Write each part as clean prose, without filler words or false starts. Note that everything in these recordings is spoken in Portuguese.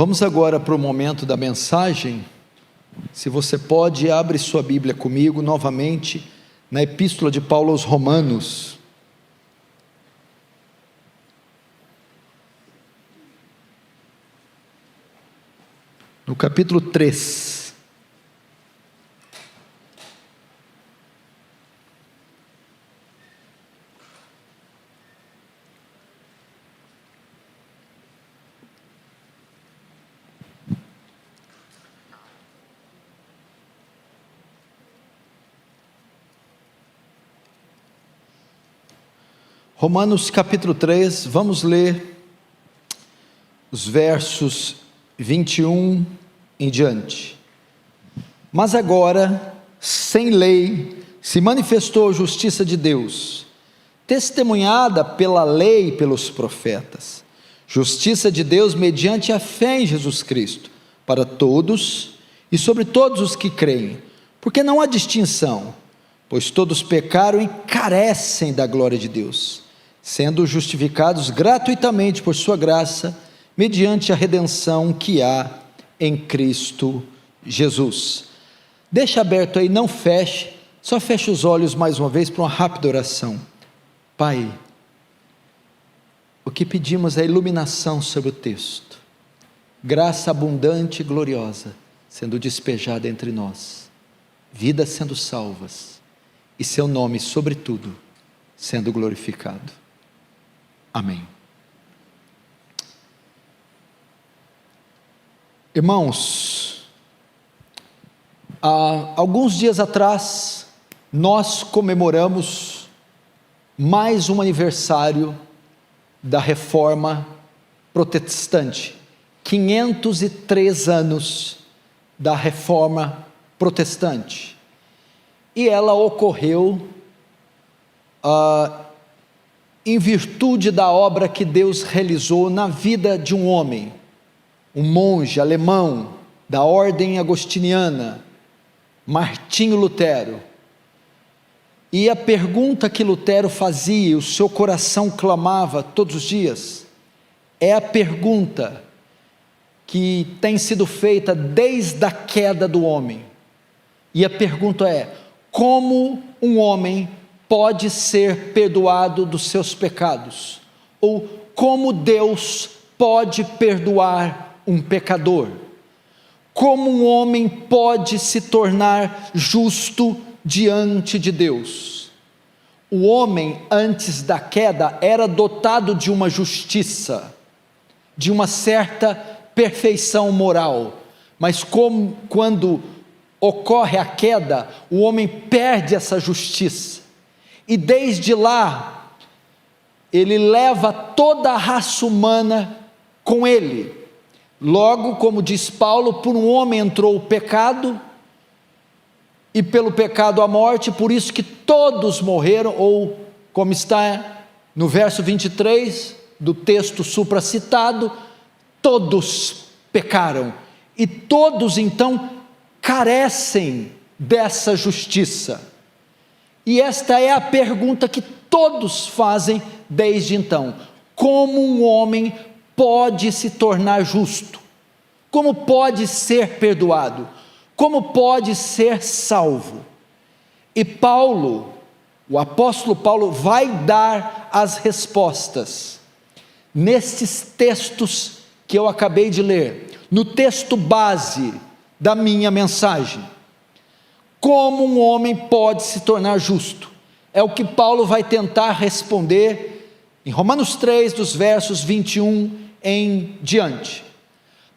Vamos agora para o momento da mensagem. Se você pode, abre sua Bíblia comigo novamente na Epístola de Paulo aos Romanos. No capítulo 3. Romanos capítulo 3, vamos ler os versos 21 em diante. Mas agora, sem lei, se manifestou a justiça de Deus, testemunhada pela lei e pelos profetas. Justiça de Deus mediante a fé em Jesus Cristo, para todos e sobre todos os que creem, porque não há distinção, pois todos pecaram e carecem da glória de Deus, sendo justificados gratuitamente por sua graça, mediante a redenção que há em Cristo Jesus. Deixa aberto aí, não feche, só feche os olhos mais uma vez para uma rápida oração. Pai, o que pedimos é iluminação sobre o texto, graça abundante e gloriosa sendo despejada entre nós, vidas sendo salvas e seu nome, sobretudo, sendo glorificado. Amém. Irmãos, há alguns dias atrás, nós comemoramos mais um aniversário da Reforma Protestante, 503 anos da Reforma Protestante, e ela ocorreu em virtude da obra que Deus realizou na vida de um homem, um monge alemão da ordem agostiniana, Martinho Lutero. E a pergunta que Lutero fazia, o seu coração clamava todos os dias, é a pergunta que tem sido feita desde a queda do homem. E a pergunta é: como um homem pode ser perdoado dos seus pecados? Ou como Deus pode perdoar um pecador? Como um homem pode se tornar justo diante de Deus? O homem, antes da queda, era dotado de uma justiça, de uma certa perfeição moral, mas quando ocorre a queda, o homem perde essa justiça, e desde lá, ele leva toda a raça humana com ele. Logo, como diz Paulo, por um homem entrou o pecado, e pelo pecado a morte, por isso que todos morreram, ou como está no verso 23 do texto supracitado, todos pecaram, e todos então carecem dessa justiça. E esta é a pergunta que todos fazem desde então: como um homem pode se tornar justo? Como pode ser perdoado? Como pode ser salvo? E Paulo, o apóstolo Paulo, vai dar as respostas nesses textos que eu acabei de ler, no texto base da minha mensagem. Como um homem pode se tornar justo? É o que Paulo vai tentar responder em Romanos 3, dos versos 21 em diante.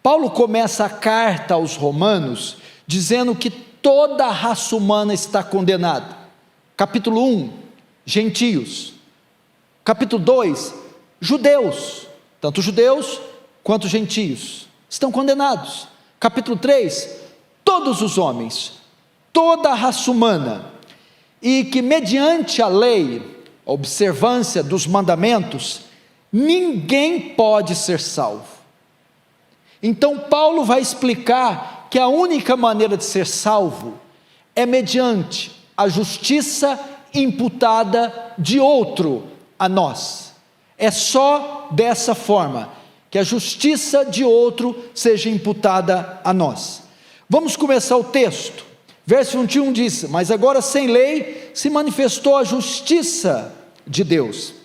Paulo começa a carta aos Romanos dizendo que toda a raça humana está condenada. Capítulo 1, gentios. Capítulo 2, judeus, tanto judeus quanto gentios, estão condenados. Capítulo 3, todos os homens, toda a raça humana, e que mediante a lei, a observância dos mandamentos, ninguém pode ser salvo. Então Paulo vai explicar que a única maneira de ser salvo é mediante a justiça imputada de outro a nós. É só dessa forma que a justiça de outro seja imputada a nós. Vamos começar o texto. Verso 21 diz: mas agora sem lei se manifestou a justiça de Deus.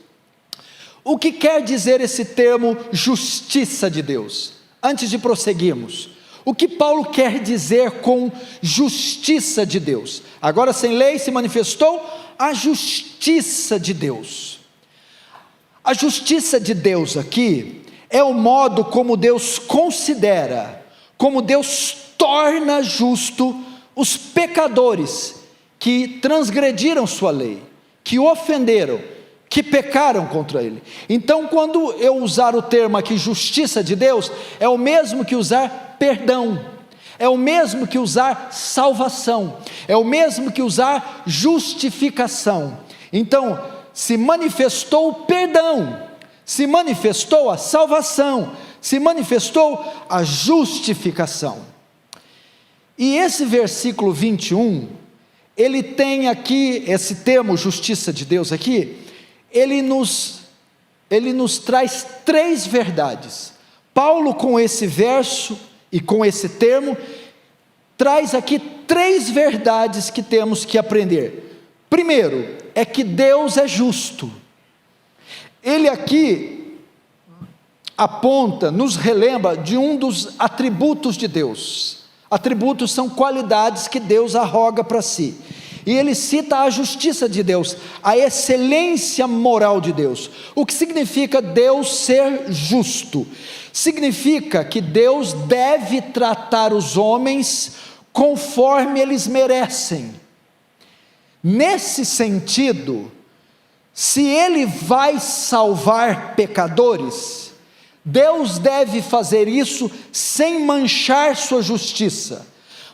O que quer dizer esse termo justiça de Deus? Antes de prosseguirmos, o que Paulo quer dizer com justiça de Deus? Agora sem lei se manifestou a justiça de Deus. A justiça de Deus aqui é o modo como Deus considera, como Deus torna justo os pecadores que transgrediram sua lei, que ofenderam, que pecaram contra ele. Então, quando eu usar o termo aqui justiça de Deus, é o mesmo que usar perdão, é o mesmo que usar salvação, é o mesmo que usar justificação. Então, se manifestou o perdão, se manifestou a salvação, se manifestou a justificação. E esse versículo 21, ele tem aqui, esse termo justiça de Deus aqui, ele nos traz três verdades. Paulo, com esse verso e com esse termo, traz aqui três verdades que temos que aprender. Primeiro, é que Deus é justo. Ele aqui aponta, nos relembra de um dos atributos de Deus. Atributos são qualidades que Deus arroga para si. E ele cita a justiça de Deus, a excelência moral de Deus. O que significa Deus ser justo? Significa que Deus deve tratar os homens conforme eles merecem. Nesse sentido, se ele vai salvar pecadores, Deus deve fazer isso sem manchar sua justiça,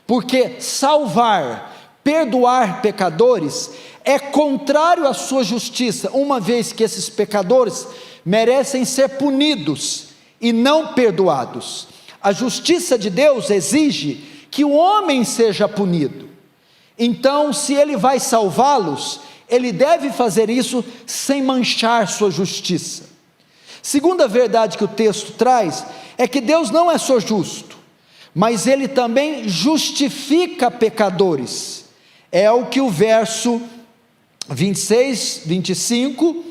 porque salvar, perdoar pecadores é contrário à sua justiça, uma vez que esses pecadores merecem ser punidos e não perdoados. A justiça de Deus exige que o homem seja punido. Então, se ele vai salvá-los, ele deve fazer isso sem manchar sua justiça. Segunda verdade que o texto traz é que Deus não é só justo, mas ele também justifica pecadores. É o que o verso 26, 25,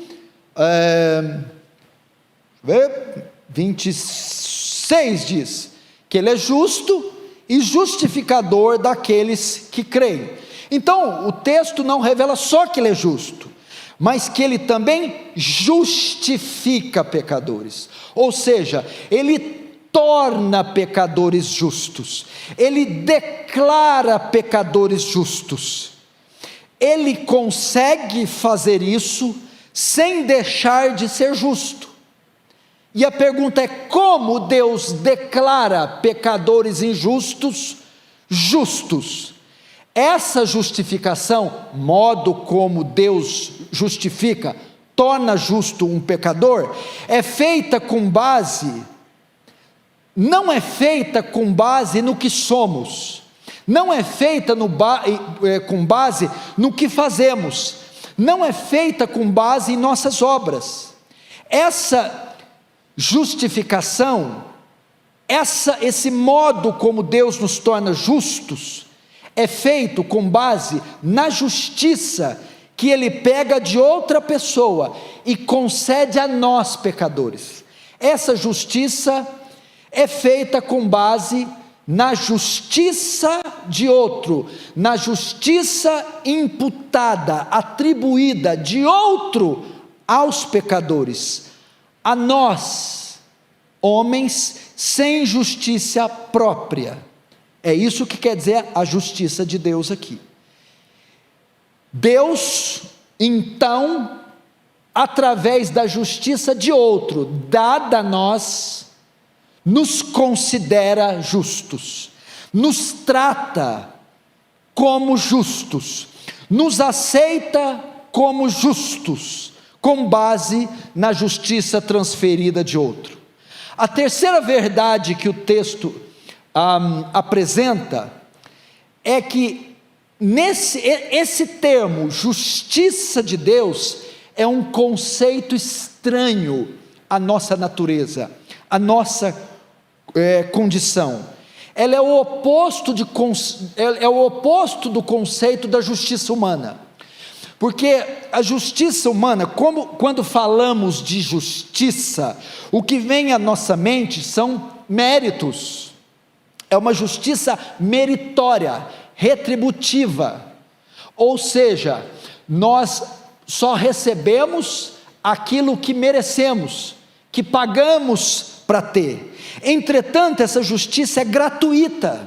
26 diz, que ele é justo e justificador daqueles que creem. Então, o texto não revela só que ele é justo, mas que ele também justifica pecadores, ou seja, ele torna pecadores justos, ele declara pecadores justos, ele consegue fazer isso sem deixar de ser justo. E a pergunta é: como Deus declara pecadores injustos justos? Essa justificação, modo como Deus justifica, torna justo um pecador, é feita com base, não é feita com base no que somos, não é feita com base no que fazemos, não é feita com base em nossas obras. Essa justificação, esse modo como Deus nos torna justos, é feito com base na justiça que Ele pega de outra pessoa e concede a nós pecadores. Essa justiça é feita com base na justiça de outro, na justiça imputada, atribuída de outro aos pecadores, a nós, homens sem justiça própria. É isso que quer dizer a justiça de Deus aqui. Deus, então, através da justiça de outro, dada a nós, nos considera justos, nos trata como justos, nos aceita como justos, com base na justiça transferida de outro. A terceira verdade que o texto apresenta é que esse termo justiça de Deus é um conceito estranho à nossa natureza, a nossa condição. Ela é o oposto do conceito da justiça humana. Porque a justiça humana, quando falamos de justiça, o que vem à nossa mente são méritos. É uma justiça meritória, retributiva. Ou seja, nós só recebemos aquilo que merecemos, que pagamos para ter. Entretanto, essa justiça é gratuita,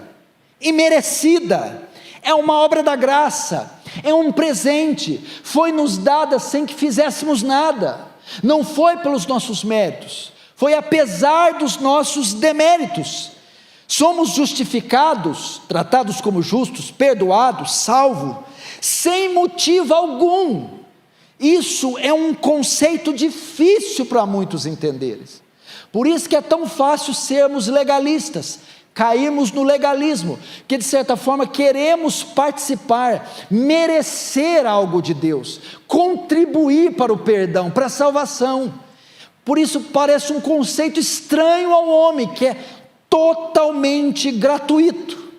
imerecida, é uma obra da graça, é um presente, foi nos dada sem que fizéssemos nada, não foi pelos nossos méritos, foi apesar dos nossos deméritos. Somos justificados, tratados como justos, perdoados, salvos, sem motivo algum. Isso é um conceito difícil para muitos entenderem. Por isso que é tão fácil sermos legalistas, cairmos no legalismo, que de certa forma queremos participar, merecer algo de Deus, contribuir para o perdão, para a salvação. Por isso parece um conceito estranho ao homem, que é totalmente gratuito.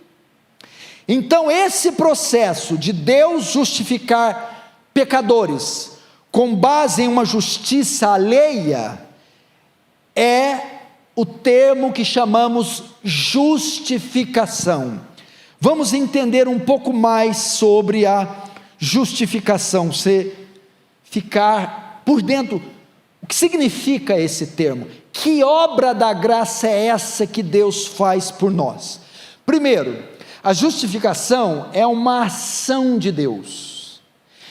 Então esse processo de Deus justificar pecadores com base em uma justiça alheia é o termo que chamamos justificação. Vamos entender um pouco mais sobre a justificação, você ficar por dentro. O que significa esse termo? Que obra da graça é essa que Deus faz por nós? Primeiro, a justificação é uma ação de Deus,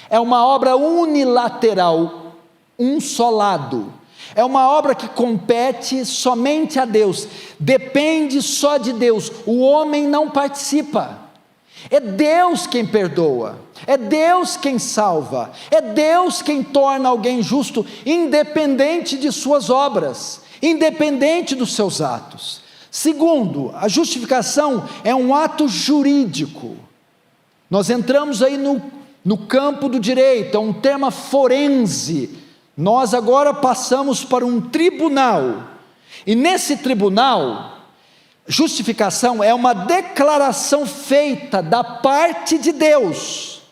é uma obra unilateral, um só lado, é uma obra que compete somente a Deus, depende só de Deus, o homem não participa. É Deus quem perdoa, é Deus quem salva, é Deus quem torna alguém justo, independente de suas obras, independente dos seus atos. Segundo, a justificação é um ato jurídico. Nós entramos aí no campo do direito, é um termo forense. Nós agora passamos para um tribunal, e nesse tribunal, justificação é uma declaração feita da parte de Deus.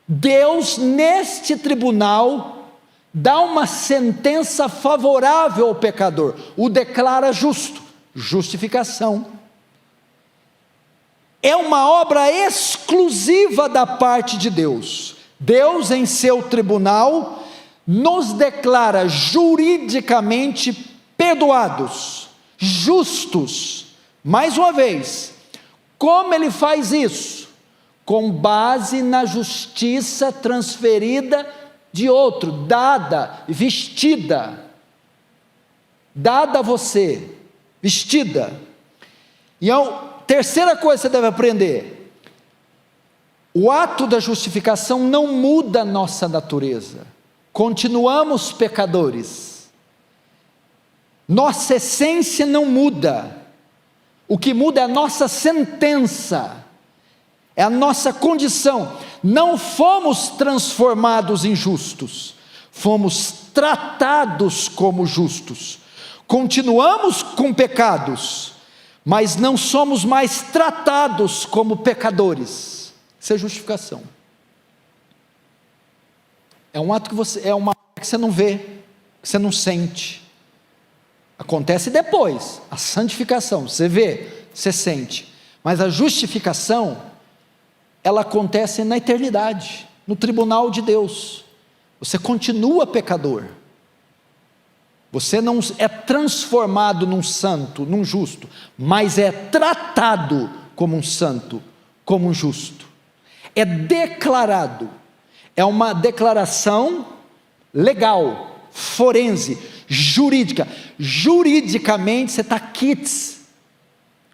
Deus, neste tribunal, dá uma sentença favorável ao pecador, o declara justo, justificação. É uma obra exclusiva da parte de Deus. Deus, em seu tribunal, nos declara juridicamente perdoados, justos. Mais uma vez, como ele faz isso? Com base na justiça transferida de outro, dada, vestida, dada a você, vestida. E a terceira coisa que você deve aprender: o ato da justificação não muda a nossa natureza, continuamos pecadores, nossa essência não muda, o que muda é a nossa sentença, é a nossa condição. Não fomos transformados em justos, fomos tratados como justos, continuamos com pecados, mas não somos mais tratados como pecadores. Isso é justificação. É um ato que você não vê, que você não sente. Acontece depois, a santificação, você vê, você sente. Mas a justificação, ela acontece na eternidade, no tribunal de Deus. Você continua pecador. Você não é transformado num santo, num justo, mas é tratado como um santo, como um justo. É declarado, é uma declaração legal, forense, jurídica. Juridicamente você está quites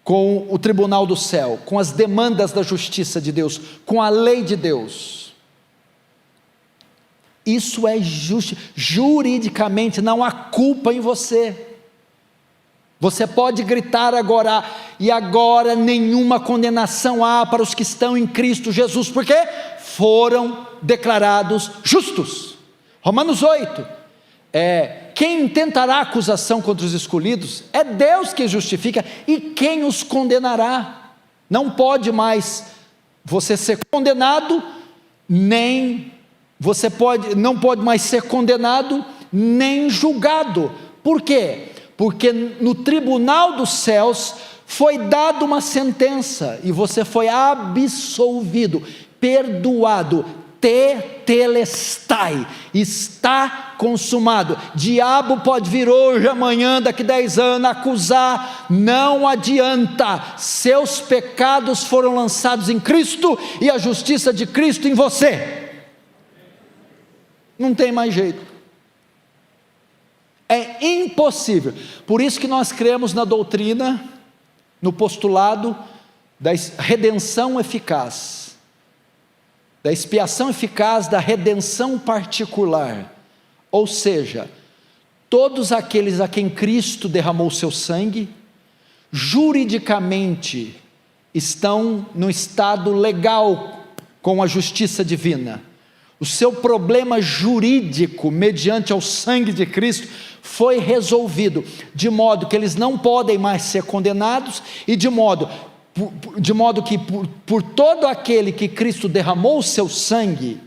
com o tribunal do céu, com as demandas da justiça de Deus, com a lei de Deus. Isso é justo, juridicamente não há culpa em você. Você pode gritar agora, e agora nenhuma condenação há para os que estão em Cristo Jesus, porque foram declarados justos. Romanos 8, Quem intentará acusação contra os escolhidos? É Deus que justifica, e quem os condenará? Não pode mais você ser condenado, nem não pode mais ser condenado, nem julgado. Por quê? Porque no tribunal dos céus foi dada uma sentença, e você foi absolvido, perdoado, tetelestai, está consumado. Diabo pode vir hoje, amanhã, daqui 10 anos, acusar, não adianta, seus pecados foram lançados em Cristo, e a justiça de Cristo em você, não tem mais jeito, é impossível. Por isso que nós cremos na doutrina, no postulado da redenção eficaz, da expiação eficaz, da redenção particular, ou seja, todos aqueles a quem Cristo derramou seu sangue, juridicamente estão no estado legal com a justiça divina. O seu problema jurídico, mediante ao sangue de Cristo, foi resolvido, de modo que eles não podem mais ser condenados, e de modo que por todo aquele que Cristo derramou o seu sangue,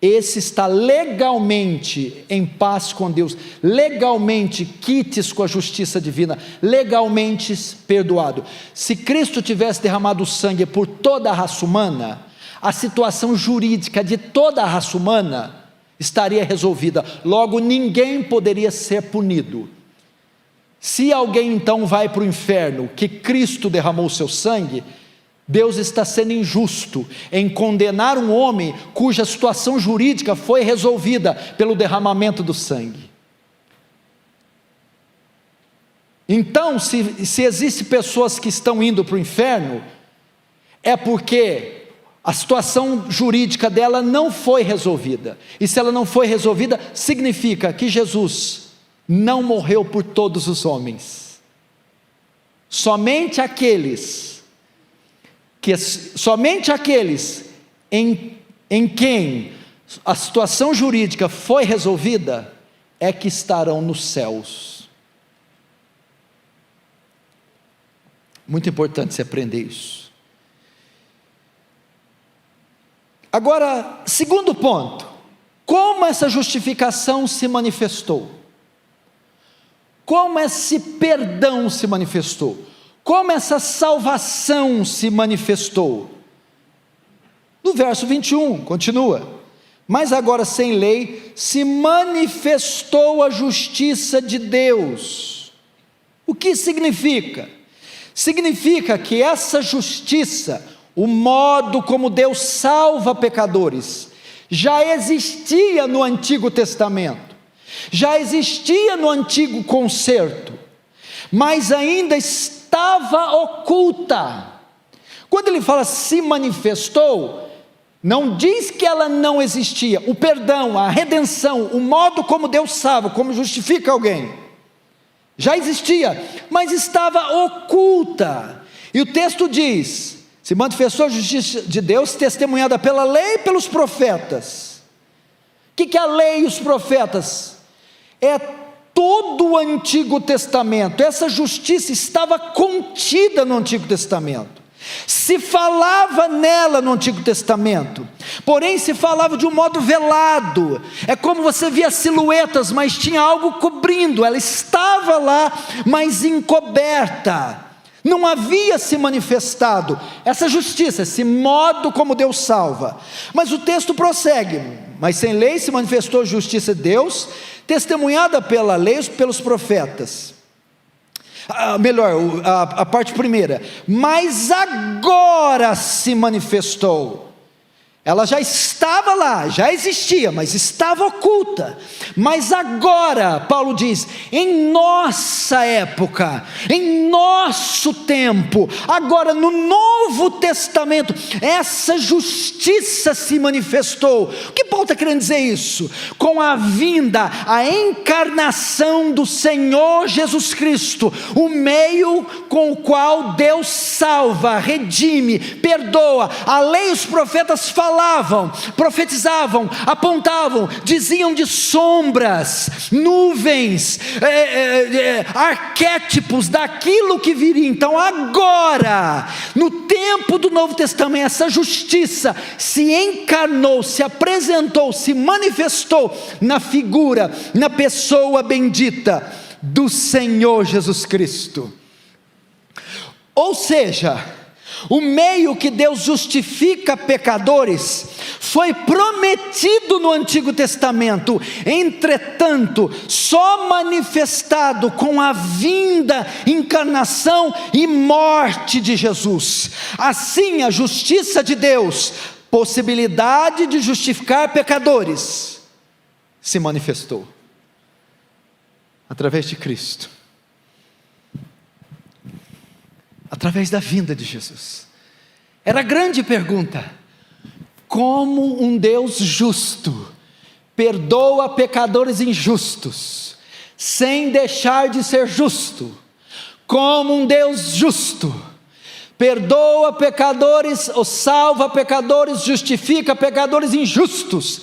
esse está legalmente em paz com Deus, legalmente quites com a justiça divina, legalmente perdoado. Se Cristo tivesse derramado o sangue por toda a raça humana, a situação jurídica de toda a raça humana estaria resolvida, logo ninguém poderia ser punido. Se alguém então vai para o inferno, que Cristo derramou o seu sangue, Deus está sendo injusto em condenar um homem cuja situação jurídica foi resolvida pelo derramamento do sangue. Então, se existem pessoas que estão indo para o inferno, é porque a situação jurídica dela não foi resolvida, e se ela não foi resolvida, significa que Jesus não morreu por todos os homens, somente aqueles em quem a situação jurídica foi resolvida, é que estarão nos céus. Muito importante você aprender isso. Agora, segundo ponto, como essa justificação se manifestou? Como esse perdão se manifestou? Como essa salvação se manifestou? No verso 21, continua: mas agora sem lei se manifestou a justiça de Deus. O que significa? Significa que essa justiça, o modo como Deus salva pecadores, já existia no Antigo Testamento, já existia no Antigo Concerto, mas ainda estava oculta. Quando ele fala se manifestou, não diz que ela não existia. O perdão, a redenção, o modo como Deus salva, como justifica alguém, já existia, mas estava oculta. E o texto diz: se manifestou a justiça de Deus, testemunhada pela lei e pelos profetas. O que é a lei e os profetas? É todo o Antigo Testamento. Essa justiça estava contida no Antigo Testamento, se falava nela no Antigo Testamento, porém se falava de um modo velado. É como você via silhuetas, mas tinha algo cobrindo. Ela estava lá, mas encoberta, não havia se manifestado essa justiça, esse modo como Deus salva. Mas o texto prossegue: mas sem lei se manifestou a justiça de Deus, testemunhada pela lei e pelos profetas. A parte primeira: mas agora se manifestou. Ela já estava lá, já existia, mas estava oculta. Mas agora, Paulo diz, em nossa época, em nosso tempo, agora no Novo Testamento, essa justiça se manifestou. O que Paulo está querendo dizer isso? Com a vinda, a encarnação do Senhor Jesus Cristo, o meio com o qual Deus salva, redime, perdoa. A lei e os profetas falavam, profetizavam, apontavam, diziam de sombras, nuvens, arquétipos daquilo que viria. Então agora, no tempo do Novo Testamento, essa justiça se encarnou, se apresentou, se manifestou na figura, na pessoa bendita do Senhor Jesus Cristo. Ou seja, o meio que Deus justifica pecadores foi prometido no Antigo Testamento, entretanto, só manifestado com a vinda, encarnação e morte de Jesus. Assim, a justiça de Deus, possibilidade de justificar pecadores, se manifestou através de Cristo, através da vinda de Jesus. Era a grande pergunta: como um Deus justo perdoa pecadores injustos, sem deixar de ser justo? Como um Deus justo perdoa pecadores, ou salva pecadores, justifica pecadores injustos,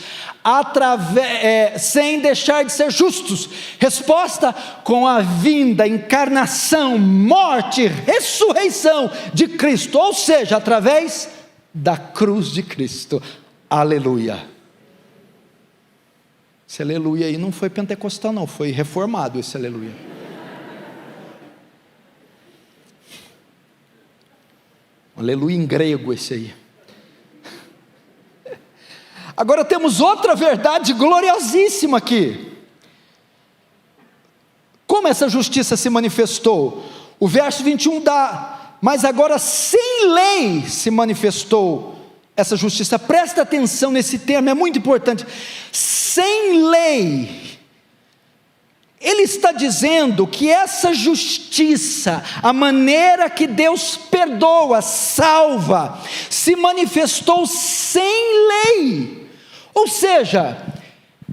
sem deixar de ser justos? Resposta: com a vinda, encarnação, morte, ressurreição de Cristo, ou seja, através da cruz de Cristo. Aleluia. Esse aleluia aí não foi pentecostal não, foi reformado esse aleluia. Aleluia em grego esse aí. Agora temos outra verdade gloriosíssima aqui. Como essa justiça se manifestou? O verso 21 dá: mas agora sem lei se manifestou essa justiça. Presta atenção nesse termo, é muito importante. Sem lei. Ele está dizendo que essa justiça, a maneira que Deus perdoa, salva, se manifestou sem lei. Ou seja,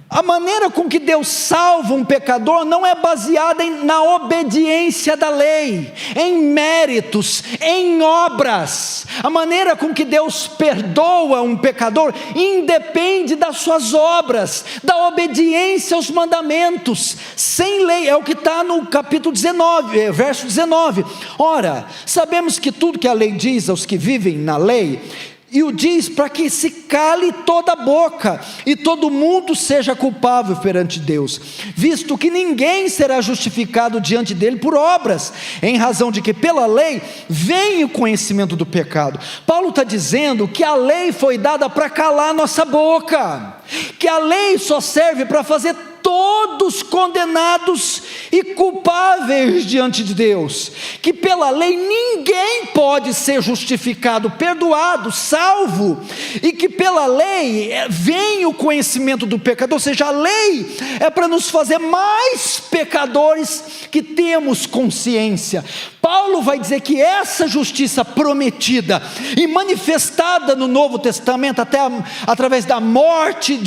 a maneira com que Deus salva um pecador não é baseada na obediência da lei, em méritos, em obras. A maneira com que Deus perdoa um pecador independe das suas obras, da obediência aos mandamentos, sem lei. É o que está no capítulo 19, verso 19. Ora, sabemos que tudo que a lei diz aos que vivem na lei, e o diz para que se cale toda a boca, e todo mundo seja culpável perante Deus, visto que ninguém será justificado diante dele por obras, em razão de que pela lei vem o conhecimento do pecado. Paulo está dizendo que a lei foi dada para calar nossa boca, que a lei só serve para fazer todos condenados e culpáveis diante de Deus, que pela lei ninguém pode ser justificado, perdoado, salvo, e que pela lei vem o conhecimento do pecado. Ou seja, a lei é para nos fazer mais pecadores que temos consciência. Paulo vai dizer que essa justiça prometida e manifestada no Novo Testamento, até através da morte,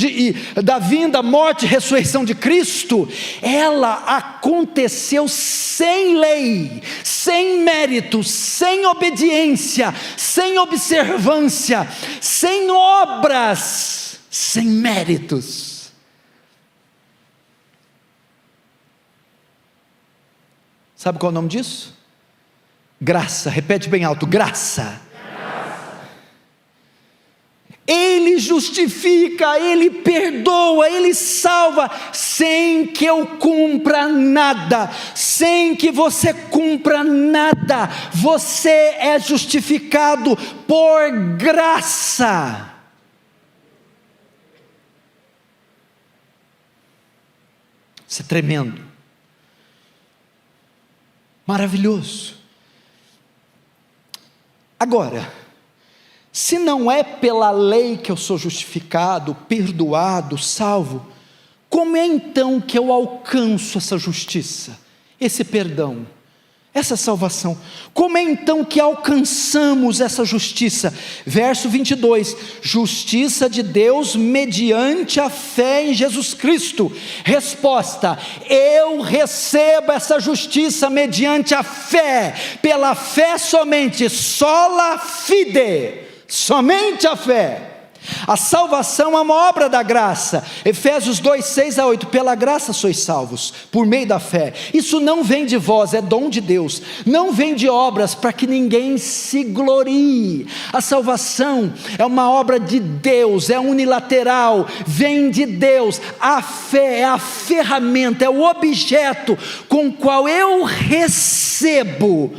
da vinda, morte e ressurreição de Cristo, ela aconteceu sem lei, sem mérito, sem obediência, sem observância, sem obras, sem méritos. Sabe qual é o nome disso? Graça. Repete bem alto: graça. Ele justifica, Ele perdoa, Ele salva, sem que eu cumpra nada, sem que você cumpra nada. Você é justificado por graça. Isso é tremendo, maravilhoso. Agora, se não é pela lei que eu sou justificado, perdoado, salvo, como é então que eu alcanço essa justiça, esse perdão, essa salvação. Como é então que alcançamos essa justiça? Verso 22, justiça de Deus mediante a fé em Jesus Cristo. Resposta: eu recebo essa justiça mediante a fé, pela fé somente, sola fide, somente a fé. A salvação é uma obra da graça. Efésios 2, 6 a 8, pela graça sois salvos, por meio da fé. Isso não vem de vós, é dom de Deus. Não vem de obras, para que ninguém se glorie. A salvação é uma obra de Deus, é unilateral, vem de Deus. A fé é a ferramenta, é o objeto com o qual eu recebo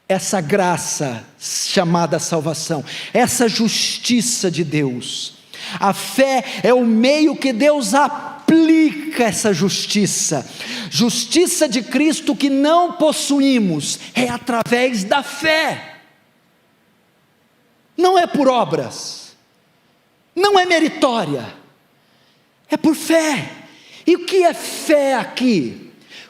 essa graça chamada salvação, essa justiça de Deus. A fé é o meio que Deus aplica essa justiça. Justiça de Cristo que não possuímos, é através da fé. Não é por obras, não é meritória, é por fé. E o que é fé aqui?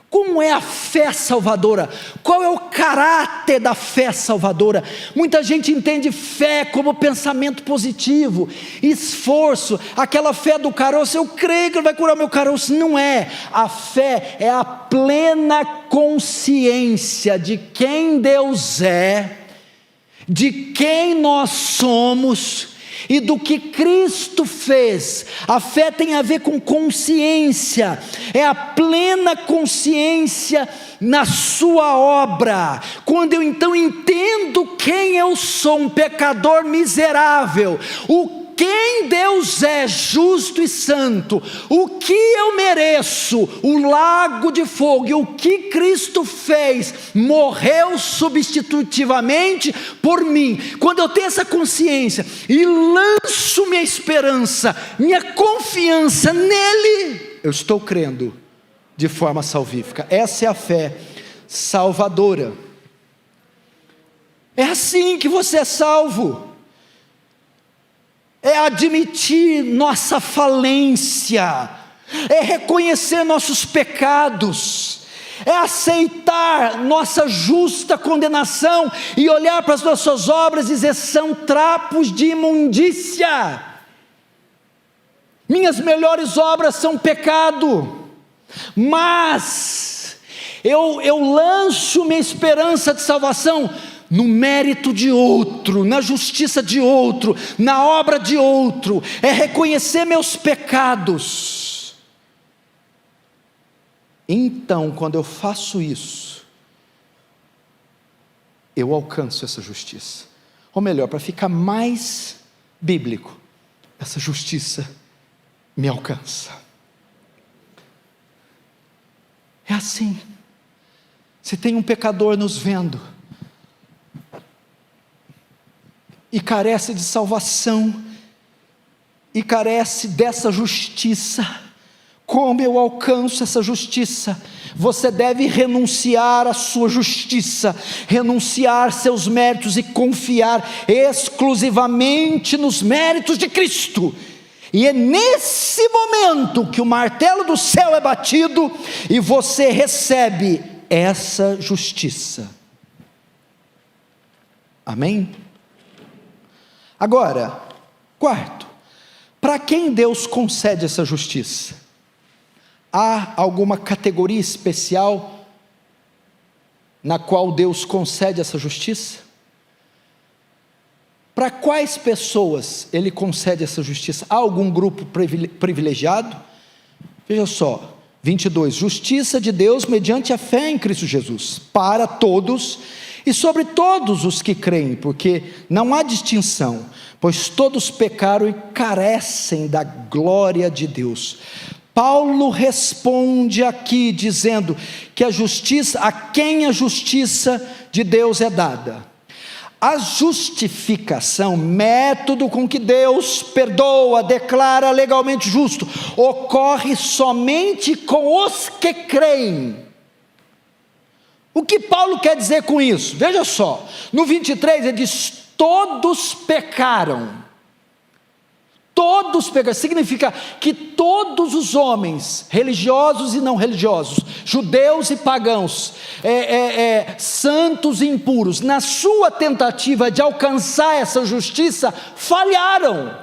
Como é a fé salvadora? Qual é o caráter da fé salvadora? Muita gente entende fé como pensamento positivo, esforço, aquela fé do caroço, eu creio que ele vai curar o meu caroço. Não é. A fé é a plena consciência de quem Deus é, de quem nós somos e do que Cristo fez. A fé tem a ver com consciência, é a plena consciência na sua obra. Quando eu então entendo quem eu sou, um pecador miserável, quem Deus é, justo e santo, o que eu mereço, o lago de fogo, e o que Cristo fez, morreu substitutivamente por mim. Quando eu tenho essa consciência e lanço minha esperança, minha confiança nele, eu estou crendo de forma salvífica. Essa é a fé salvadora. É assim que você é salvo. É admitir nossa falência, é reconhecer nossos pecados, é aceitar nossa justa condenação e olhar para as nossas obras e dizer: são trapos de imundícia, minhas melhores obras são pecado, mas eu lanço minha esperança de salvação no mérito de outro, na justiça de outro, na obra de outro. É reconhecer meus pecados. Então, quando eu faço isso, eu alcanço essa justiça. Ou melhor, para ficar mais bíblico, essa justiça me alcança. É assim. Se tem um pecador nos vendo e carece de salvação, e carece dessa justiça, como eu alcanço essa justiça? Você deve renunciar à sua justiça, renunciar seus méritos e confiar exclusivamente nos méritos de Cristo. E é nesse momento que o martelo do céu é batido e você recebe essa justiça. Amém? Agora, quarto, para quem Deus concede essa justiça? Há alguma categoria especial na qual Deus concede essa justiça? Para quais pessoas Ele concede essa justiça? Há algum grupo privilegiado? Veja só, 22, justiça de Deus mediante a fé em Cristo Jesus, para todos e sobre todos os que creem, porque não há distinção, pois todos pecaram e carecem da glória de Deus. Paulo responde aqui dizendo que a justiça, a quem a justiça de Deus é dada. A justificação, método com que Deus perdoa, declara legalmente justo, ocorre somente com os que creem. O que Paulo quer dizer com isso? Veja só, no 23 ele diz: todos pecaram. Todos pecaram, significa que todos os homens, religiosos e não religiosos, judeus e pagãos, santos e impuros, na sua tentativa de alcançar essa justiça, falharam.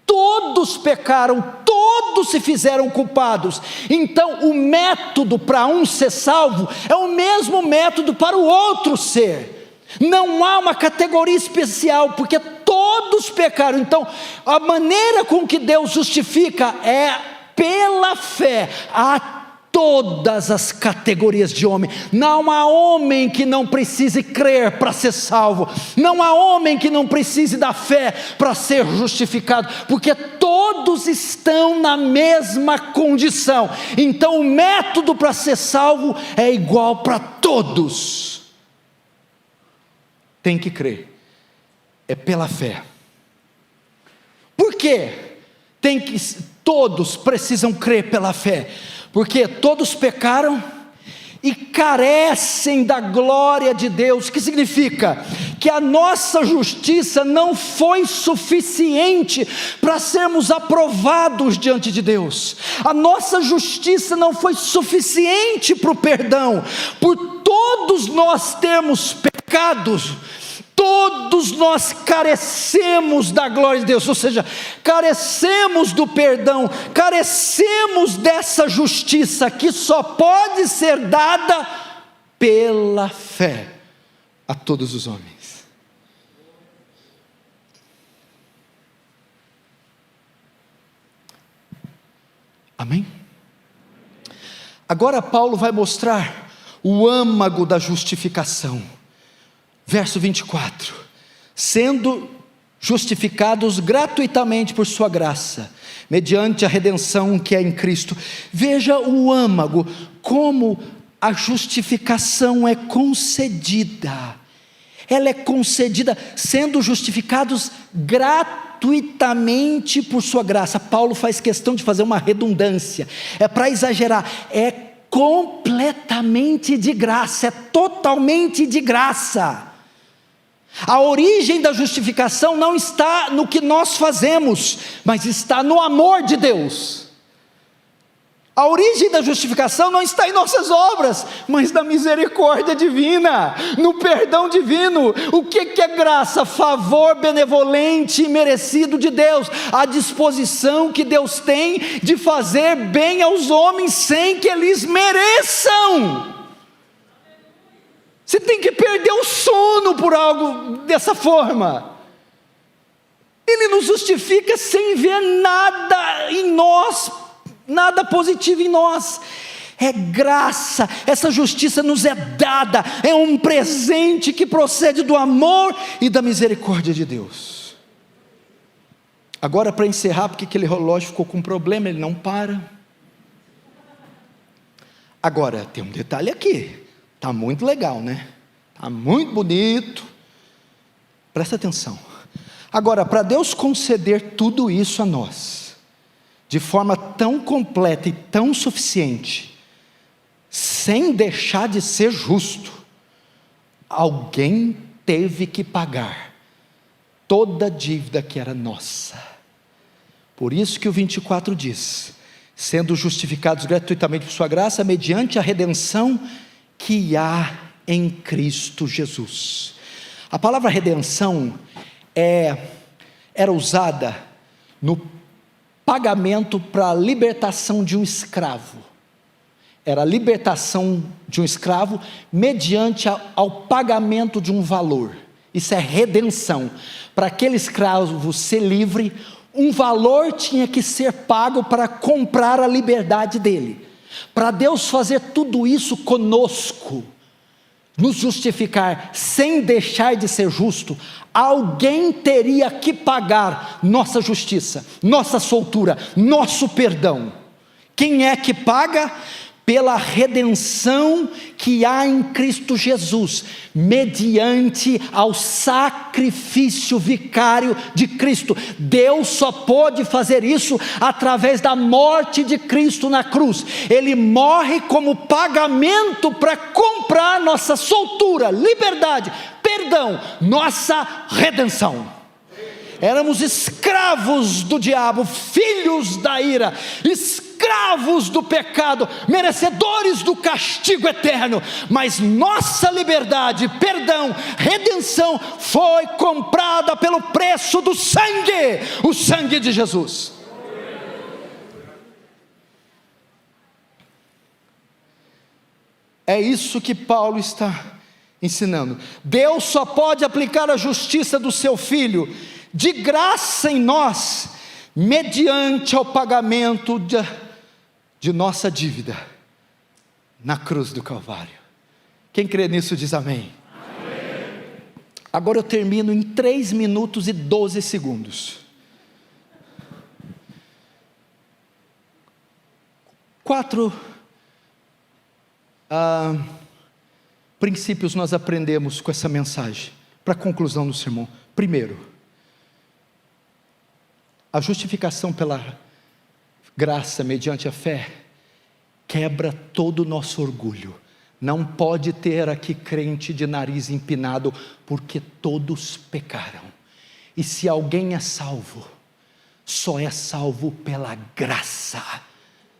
Todos pecaram, todos se fizeram culpados. Então o método para um ser salvo é o mesmo método para o outro ser. Não há uma categoria especial, porque todos pecaram. Então a maneira com que Deus justifica é pela fé a todas as categorias de homem. Não há homem que não precise crer para ser salvo, não há homem que não precise da fé para ser justificado, porque todos estão na mesma condição. Então o método para ser salvo é igual para todos. Tem que crer, é pela fé. Por quê? Todos precisam crer pela fé, porque todos pecaram e carecem da glória de Deus. O que significa? Que a nossa justiça não foi suficiente para sermos aprovados diante de Deus. A nossa justiça não foi suficiente para o perdão. Por todos nós termos pecados, todos nós carecemos da glória de Deus, ou seja, carecemos do perdão, carecemos dessa justiça que só pode ser dada pela fé a todos os homens. Amém? Agora Paulo vai mostrar o âmago da justificação. Verso 24: sendo justificados gratuitamente por sua graça, mediante a redenção que é em Cristo. Veja o âmago, como a justificação é concedida. Ela é concedida, sendo justificados gratuitamente por sua graça. Paulo faz questão de fazer uma redundância, é para exagerar, é completamente de graça, é totalmente de graça. A origem da justificação não está no que nós fazemos, mas está no amor de Deus. A origem da justificação não está em nossas obras, mas na misericórdia divina, no perdão divino. O que é graça? Favor benevolente e merecido de Deus, a disposição que Deus tem de fazer bem aos homens sem que eles mereçam. Você tem que perder o sono por algo dessa forma. Ele nos justifica sem ver nada em nós, nada positivo em nós. É graça, essa justiça nos é dada, é um presente que procede do amor e da misericórdia de Deus. Agora, para encerrar, porque aquele relógio ficou com problema, ele não para. Agora, tem um detalhe aqui. Está muito legal, né? Está muito bonito. Presta atenção. Agora, para Deus conceder tudo isso a nós, de forma tão completa e tão suficiente, sem deixar de ser justo, alguém teve que pagar toda a dívida que era nossa. Por isso que o 24 diz: sendo justificados gratuitamente por sua graça, mediante a redenção que há em Cristo Jesus. A palavra redenção era usada no pagamento para a libertação de um escravo. Era a libertação de um escravo mediante ao pagamento de um valor. Isso é redenção. Para aquele escravo ser livre, um valor tinha que ser pago para comprar a liberdade dele. Para Deus fazer tudo isso conosco, nos justificar sem deixar de ser justo, alguém teria que pagar nossa justiça, nossa soltura, nosso perdão. Quem é que paga? Pela redenção que há em Cristo Jesus, mediante ao sacrifício vicário de Cristo. Deus só pode fazer isso através da morte de Cristo na cruz. Ele morre como pagamento para comprar nossa soltura, liberdade, perdão, nossa redenção. éramos escravos do diabo, filhos da ira, escravos do pecado, merecedores do castigo eterno, mas nossa liberdade, perdão, redenção foi comprada pelo preço do sangue, o sangue de Jesus. É isso que Paulo está ensinando. Deus só pode aplicar a justiça do seu Filho de graça em nós, mediante ao pagamento de nossa dívida na cruz do Calvário. Quem crê nisso diz amém. Amém. Agora eu termino em 3 minutos e 12 segundos. 4 princípios nós aprendemos com essa mensagem, para a conclusão do sermão. Primeiro, a justificação pela graça mediante a fé quebra todo o nosso orgulho. Não pode ter aqui crente de nariz empinado, porque todos pecaram. E se alguém é salvo, só é salvo pela graça.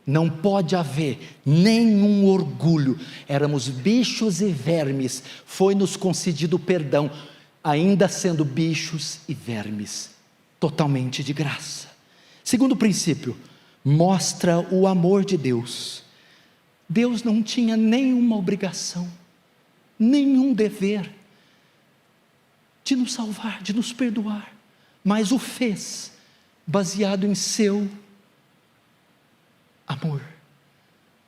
Não pode haver nenhum orgulho. Éramos bichos e vermes, foi-nos concedido perdão, ainda sendo bichos e vermes, totalmente de graça. Segundo princípio, mostra o amor de Deus. Deus não tinha nenhuma obrigação, nenhum dever de nos salvar, de nos perdoar, mas o fez baseado em seu amor.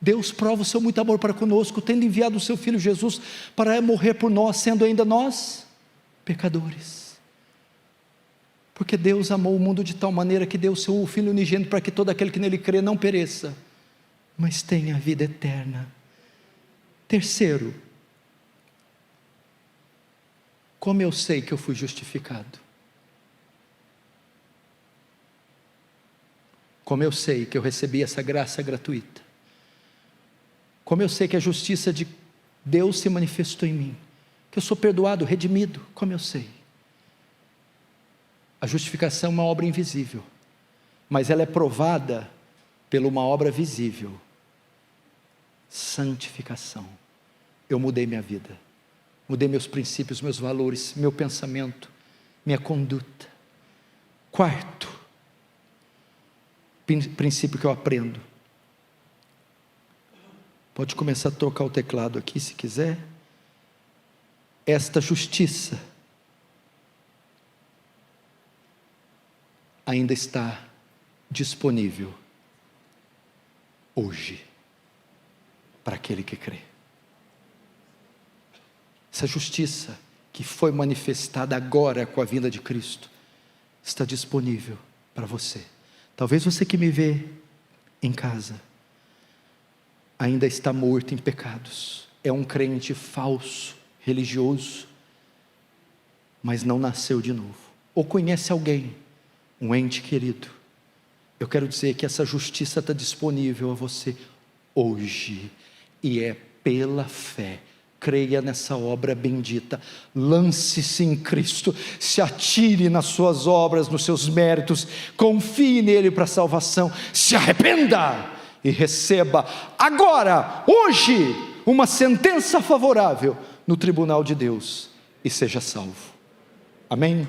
Deus prova o seu muito amor para conosco, tendo enviado o seu Filho Jesus para morrer por nós, sendo ainda nós pecadores. Porque Deus amou o mundo de tal maneira que deu o seu Filho unigênito, para que todo aquele que nele crê não pereça, mas tenha vida eterna. Terceiro, como eu sei que eu fui justificado? Como eu sei que eu recebi essa graça gratuita? Como eu sei que a justiça de Deus se manifestou em mim? Que eu sou perdoado, redimido? Como eu sei? A justificação é uma obra invisível, mas ela é provada por uma obra visível: santificação. Eu mudei minha vida, mudei meus princípios, meus valores, meu pensamento, minha conduta. Quarto princípio que eu aprendo, pode começar a tocar o teclado aqui se quiser. Esta justiça ainda está disponível hoje para aquele que crê. Essa justiça que foi manifestada agora com a vinda de Cristo está disponível para você. Talvez você que me vê em casa ainda está morto em pecados, é um crente falso, religioso, mas não nasceu de novo, ou conhece alguém, um ente querido. Eu quero dizer que essa justiça está disponível a você hoje, e é pela fé. Creia nessa obra bendita, lance-se em Cristo, se atire nas suas obras, nos seus méritos, confie nele para a salvação, se arrependa e receba agora, hoje, uma sentença favorável no tribunal de Deus, e seja salvo. Amém?